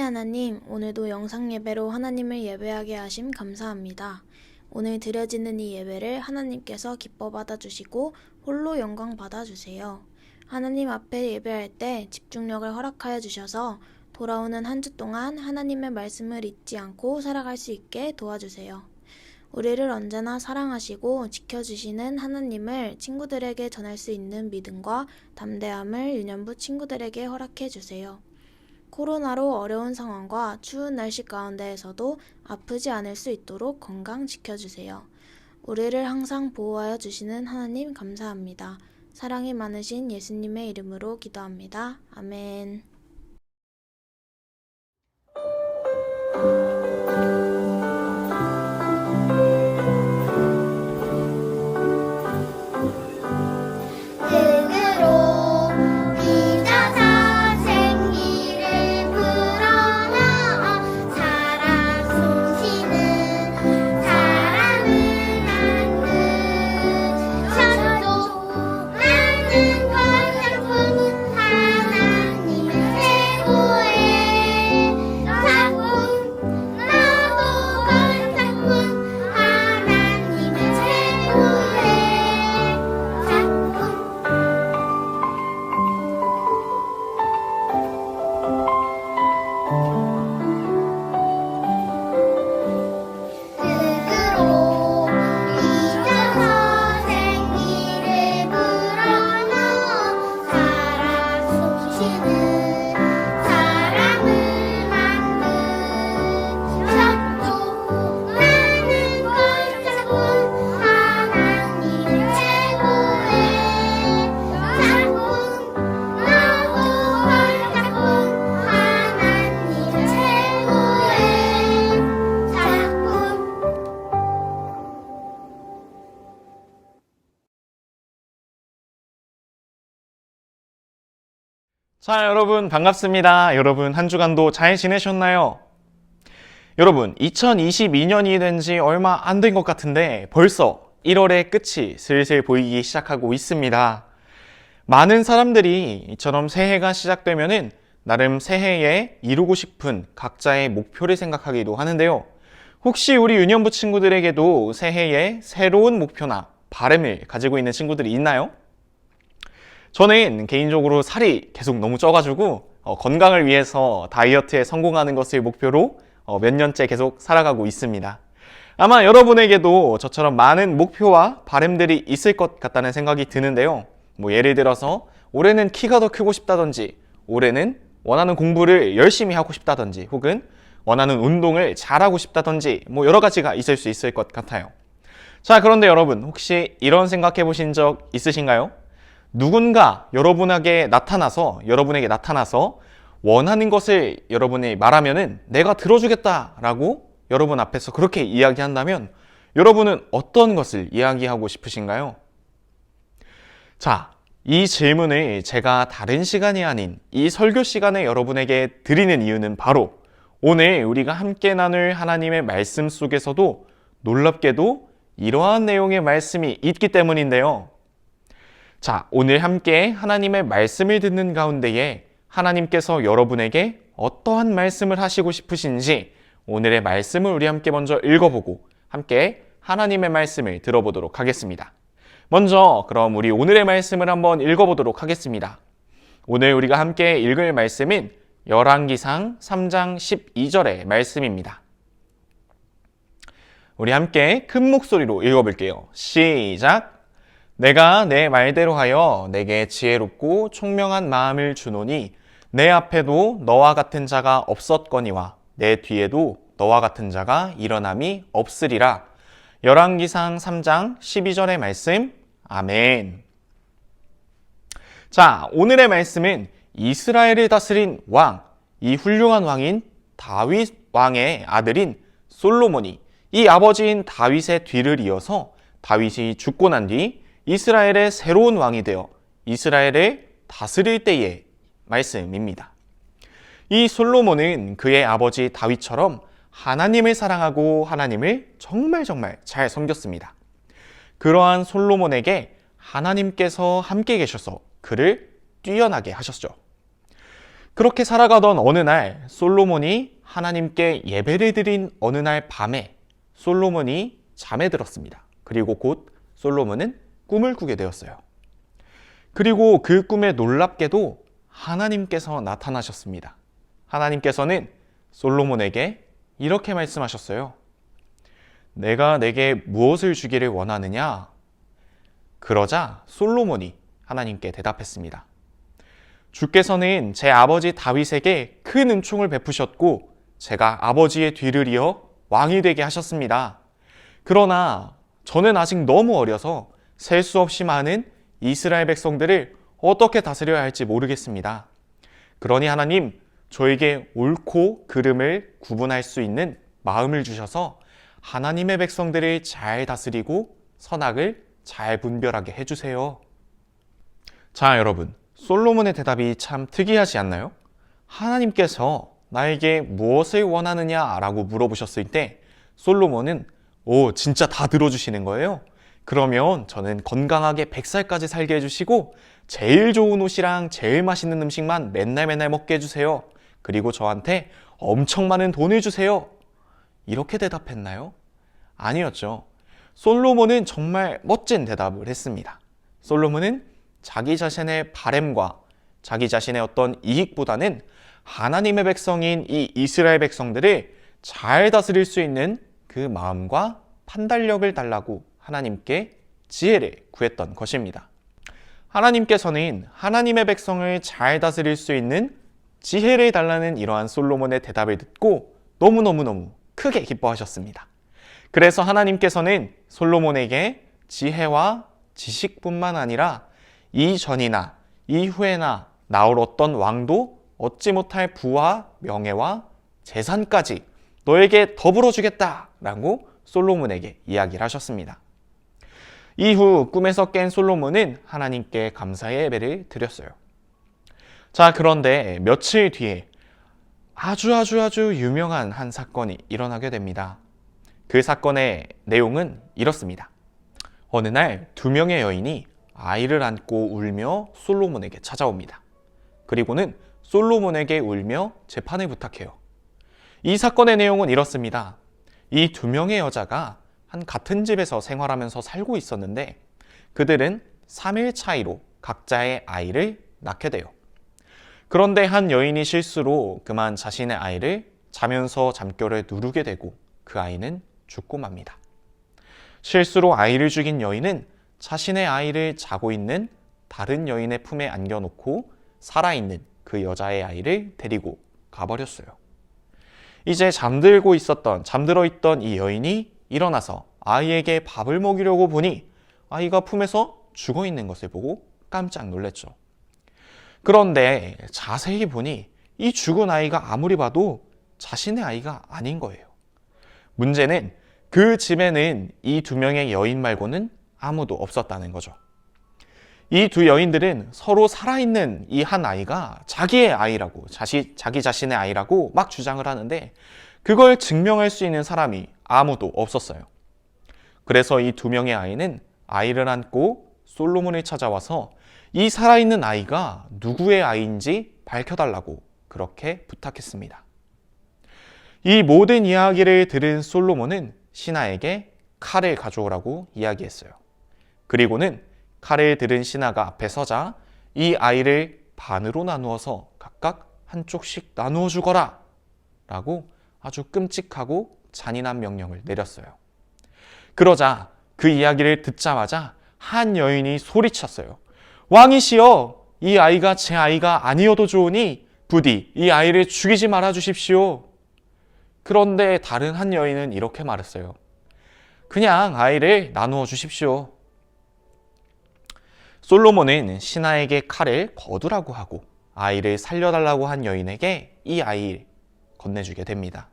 하나님, 오늘도 영상 예배로 하나님을 예배하게 하심 감사합니다. 오늘 드려지는 이 예배를 하나님께서 기뻐 받아주시고 홀로 영광 받아주세요. 하나님 앞에 예배할 때 집중력을 허락하여 주셔서 돌아오는 한 주 동안 하나님의 말씀을 잊지 않고 살아갈 수 있게 도와주세요. 우리를 언제나 사랑하시고 지켜주시는 하나님을 친구들에게 전할 수 있는 믿음과 담대함을 유년부 친구들에게 허락해 주세요. 코로나로 어려운 상황과 추운 날씨 가운데에서도 아프지 않을 수 있도록 건강 지켜주세요. 우리를 항상 보호하여 주시는 하나님 감사합니다. 사랑이 많으신 예수님의 이름으로 기도합니다. 아멘. 자, 여러분 반갑습니다. 여러분 한 주간도 잘 지내셨나요? 여러분 2022년이 된 지 얼마 안 된 것 같은데 벌써 1월의 끝이 슬슬 보이기 시작하고 있습니다. 많은 사람들이 이처럼 새해가 시작되면은 나름 새해에 이루고 싶은 각자의 목표를 생각하기도 하는데요. 혹시 우리 유년부 친구들에게도 새해에 새로운 목표나 바람을 가지고 있는 친구들이 있나요? 저는 개인적으로 살이 계속 너무 쪄가지고 건강을 위해서 다이어트에 성공하는 것을 목표로 몇 년째 계속 살아가고 있습니다. 아마 여러분에게도 저처럼 많은 목표와 바람들이 있을 것 같다는 생각이 드는데요. 예를 들어서 올해는 키가 더 크고 싶다든지, 올해는 원하는 공부를 열심히 하고 싶다든지, 혹은 원하는 운동을 잘하고 싶다든지 여러 가지가 있을 수 있을 것 같아요. 자, 그런데 여러분 혹시 이런 생각해 보신 적 있으신가요? 누군가 여러분에게 나타나서 원하는 것을 여러분이 말하면은 내가 들어주겠다라고 여러분 앞에서 그렇게 이야기한다면 여러분은 어떤 것을 이야기하고 싶으신가요? 자, 이 질문을 제가 다른 시간이 아닌 이 설교 시간에 여러분에게 드리는 이유는 바로 오늘 우리가 함께 나눌 하나님의 말씀 속에서도 놀랍게도 이러한 내용의 말씀이 있기 때문인데요. 자, 오늘 함께 하나님의 말씀을 듣는 가운데에 하나님께서 여러분에게 어떠한 말씀을 하시고 싶으신지 오늘의 말씀을 우리 함께 먼저 읽어보고 함께 하나님의 말씀을 들어보도록 하겠습니다. 먼저 그럼 우리 오늘의 말씀을 한번 읽어보도록 하겠습니다. 오늘 우리가 함께 읽을 말씀은 열왕기상 3장 12절의 말씀입니다. 우리 함께 큰 목소리로 읽어볼게요. 시작! 내가 내 말대로 하여 내게 지혜롭고 총명한 마음을 주노니 내 앞에도 너와 같은 자가 없었거니와 내 뒤에도 너와 같은 자가 일어남이 없으리라. 열왕기상 3장 12절의 말씀. 아멘. 자, 오늘의 말씀은 이스라엘을 다스린 왕, 이 훌륭한 왕인 다윗 왕의 아들인 솔로몬이 이 아버지인 다윗의 뒤를 이어서 다윗이 죽고 난 뒤 이스라엘의 새로운 왕이 되어 이스라엘을 다스릴 때의 말씀입니다. 이 솔로몬은 그의 아버지 다윗처럼 하나님을 사랑하고 하나님을 정말 잘 섬겼습니다. 그러한 솔로몬에게 하나님께서 함께 계셔서 그를 뛰어나게 하셨죠. 그렇게 살아가던 어느 날 솔로몬이 하나님께 예배를 드린 어느 날 밤에 솔로몬이 잠에 들었습니다. 그리고 곧 솔로몬은 꿈을 꾸게 되었어요. 그리고 그 꿈에 놀랍게도 하나님께서 나타나셨습니다. 하나님께서는 솔로몬에게 이렇게 말씀하셨어요. 내가 내게 무엇을 주기를 원하느냐? 그러자 솔로몬이 하나님께 대답했습니다. 주께서는 제 아버지 다윗에게 큰 은총을 베푸셨고 제가 아버지의 뒤를 이어 왕이 되게 하셨습니다. 그러나 저는 아직 너무 어려서 셀 수 없이 많은 이스라엘 백성들을 어떻게 다스려야 할지 모르겠습니다. 그러니 하나님, 저에게 옳고 그름을 구분할 수 있는 마음을 주셔서 하나님의 백성들을 잘 다스리고 선악을 잘 분별하게 해주세요. 자, 여러분, 솔로몬의 대답이 참 특이하지 않나요? 하나님께서 나에게 무엇을 원하느냐라고 물어보셨을 때 솔로몬은 진짜 다 들어주시는 거예요. 그러면 저는 건강하게 100살까지 살게 해주시고 제일 좋은 옷이랑 제일 맛있는 음식만 맨날 먹게 해주세요. 그리고 저한테 엄청 많은 돈을 주세요. 이렇게 대답했나요? 아니었죠. 솔로몬은 정말 멋진 대답을 했습니다. 솔로몬은 자기 자신의 바램과 자기 자신의 어떤 이익보다는 하나님의 백성인 이 이스라엘 백성들을 잘 다스릴 수 있는 그 마음과 판단력을 달라고 하나님께 지혜를 구했던 것입니다. 하나님께서는 하나님의 백성을 잘 다스릴 수 있는 지혜를 달라는 이러한 솔로몬의 대답을 듣고 너무너무 크게 기뻐하셨습니다. 그래서 하나님께서는 솔로몬에게 지혜와 지식뿐만 아니라 이전이나 이후에나 나올 어떤 왕도 얻지 못할 부와 명예와 재산까지 너에게 더불어 주겠다라고 솔로몬에게 이야기를 하셨습니다. 이후 꿈에서 깬 솔로몬은 하나님께 감사의 예배를 드렸어요. 자, 그런데 며칠 뒤에 아주 유명한 한 사건이 일어나게 됩니다. 그 사건의 내용은 이렇습니다. 어느 날 2명의 여인이 아이를 안고 울며 솔로몬에게 찾아옵니다. 그리고는 솔로몬에게 울며 재판을 부탁해요. 이 사건의 내용은 이렇습니다. 이 2명의 여자가 한 같은 집에서 생활하면서 살고 있었는데 그들은 3일 차이로 각자의 아이를 낳게 돼요. 그런데 한 여인이 실수로 그만 자신의 아이를 자면서 잠결에 누르게 되고 그 아이는 죽고 맙니다. 실수로 아이를 죽인 여인은 자신의 아이를 자고 있는 다른 여인의 품에 안겨놓고 살아있는 그 여자의 아이를 데리고 가버렸어요. 이제 잠들어 있던 이 여인이 일어나서 아이에게 밥을 먹이려고 보니 아이가 품에서 죽어 있는 것을 보고 깜짝 놀랐죠. 그런데 자세히 보니 이 죽은 아이가 아무리 봐도 자신의 아이가 아닌 거예요. 문제는 그 집에는 이 2명의 여인 말고는 아무도 없었다는 거죠. 이 2 여인들은 서로 살아있는 이 한 아이가 자기의 아이라고, 자기 자신의 아이라고 막 주장을 하는데 그걸 증명할 수 있는 사람이 아무도 없었어요. 그래서 이 2명의 아이는 아이를 안고 솔로몬을 찾아와서 이 살아있는 아이가 누구의 아이인지 밝혀달라고 그렇게 부탁했습니다. 이 모든 이야기를 들은 솔로몬은 신하에게 칼을 가져오라고 이야기했어요. 그리고는 칼을 들은 신하가 앞에 서자 이 아이를 반으로 나누어서 각각 한쪽씩 나누어 주거라 라고 아주 끔찍하고 잔인한 명령을 내렸어요. 그러자 그 이야기를 듣자마자 한 여인이 소리쳤어요. 왕이시여, 이 아이가 제 아이가 아니어도 좋으니 부디 이 아이를 죽이지 말아 주십시오. 그런데 다른 한 여인은 이렇게 말했어요. 그냥 아이를 나누어 주십시오. 솔로몬은 신하에게 칼을 거두라고 하고 아이를 살려달라고 한 여인에게 이 아이를 건네주게 됩니다.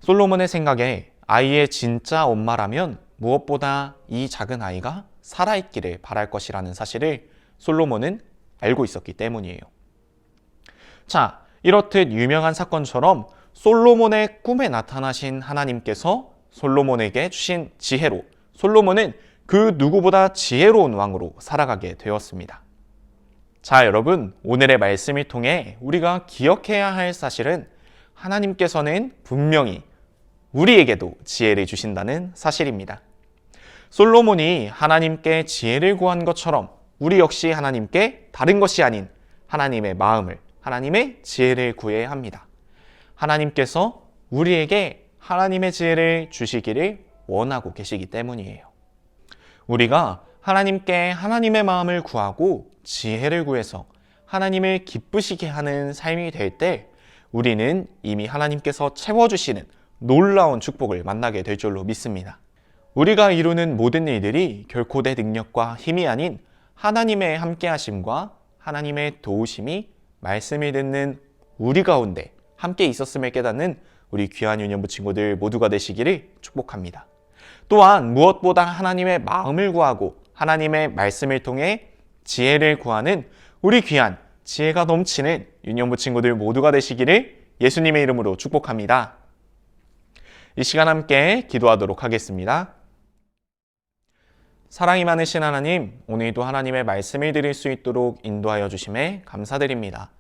솔로몬의 생각에 아이의 진짜 엄마라면 무엇보다 이 작은 아이가 살아있기를 바랄 것이라는 사실을 솔로몬은 알고 있었기 때문이에요. 자, 이렇듯 유명한 사건처럼 솔로몬의 꿈에 나타나신 하나님께서 솔로몬에게 주신 지혜로 솔로몬은 그 누구보다 지혜로운 왕으로 살아가게 되었습니다. 자, 여러분, 오늘의 말씀을 통해 우리가 기억해야 할 사실은 하나님께서는 분명히 우리에게도 지혜를 주신다는 사실입니다. 솔로몬이 하나님께 지혜를 구한 것처럼 우리 역시 하나님께 다른 것이 아닌 하나님의 마음을, 하나님의 지혜를 구해야 합니다. 하나님께서 우리에게 하나님의 지혜를 주시기를 원하고 계시기 때문이에요. 우리가 하나님께 하나님의 마음을 구하고 지혜를 구해서 하나님을 기쁘시게 하는 삶이 될 때 우리는 이미 하나님께서 채워주시는 놀라운 축복을 만나게 될 줄로 믿습니다. 우리가 이루는 모든 일들이 결코 내 능력과 힘이 아닌 하나님의 함께하심과 하나님의 도우심이 말씀을 듣는 우리 가운데 함께 있었음을 깨닫는 우리 귀한 유년부 친구들 모두가 되시기를 축복합니다. 또한 무엇보다 하나님의 마음을 구하고 하나님의 말씀을 통해 지혜를 구하는 우리 귀한 지혜가 넘치는 유년부 친구들 모두가 되시기를 예수님의 이름으로 축복합니다. 이 시간 함께 기도하도록 하겠습니다. 사랑이 많으신 하나님, 오늘도 하나님의 말씀을 드릴 수 있도록 인도하여 주심에 감사드립니다.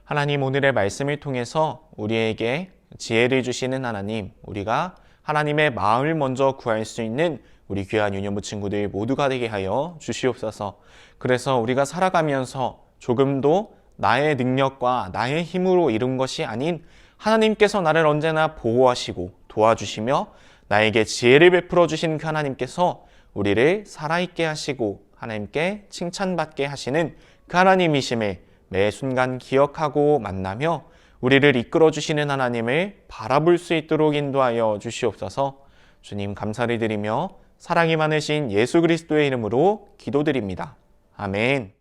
하나님, 오늘의 말씀을 통해서 우리에게 지혜를 주시는 하나님, 우리가 하나님의 마음을 먼저 구할 수 있는 우리 귀한 유년부 친구들 모두가 되게 하여 주시옵소서. 그래서 우리가 살아가면서 조금도 나의 능력과 나의 힘으로 이룬 것이 아닌 하나님께서 나를 언제나 보호하시고 도와주시며 나에게 지혜를 베풀어 주신 그 하나님께서 우리를 살아있게 하시고 하나님께 칭찬받게 하시는 그 하나님이심을 매 순간 기억하고 만나며 우리를 이끌어 주시는 하나님을 바라볼 수 있도록 인도하여 주시옵소서. 주님 감사를 드리며 사랑이 많으신 예수 그리스도의 이름으로 기도드립니다. 아멘.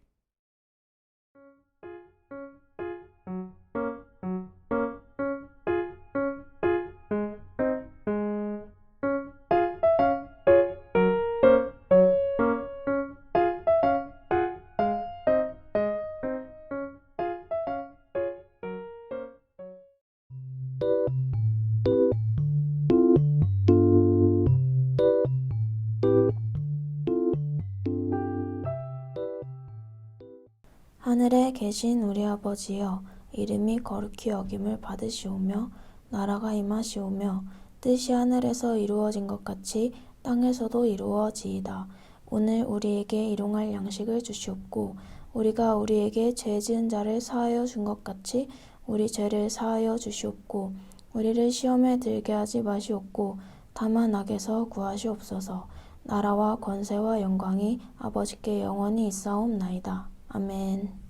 하늘에 계신 우리 아버지여, 이름이 거룩히 여김을 받으시오며 나라가 임하시오며 뜻이 하늘에서 이루어진 것 같이 땅에서도 이루어지이다. 오늘 우리에게 일용할 양식을 주시옵고 우리가 우리에게 죄 지은 자를 사하여 준 것 같이 우리 죄를 사하여 주시옵고 우리를 시험에 들게 하지 마시옵고 다만 악에서 구하시옵소서. 나라와 권세와 영광이 아버지께 영원히 있사옵나이다. 아멘.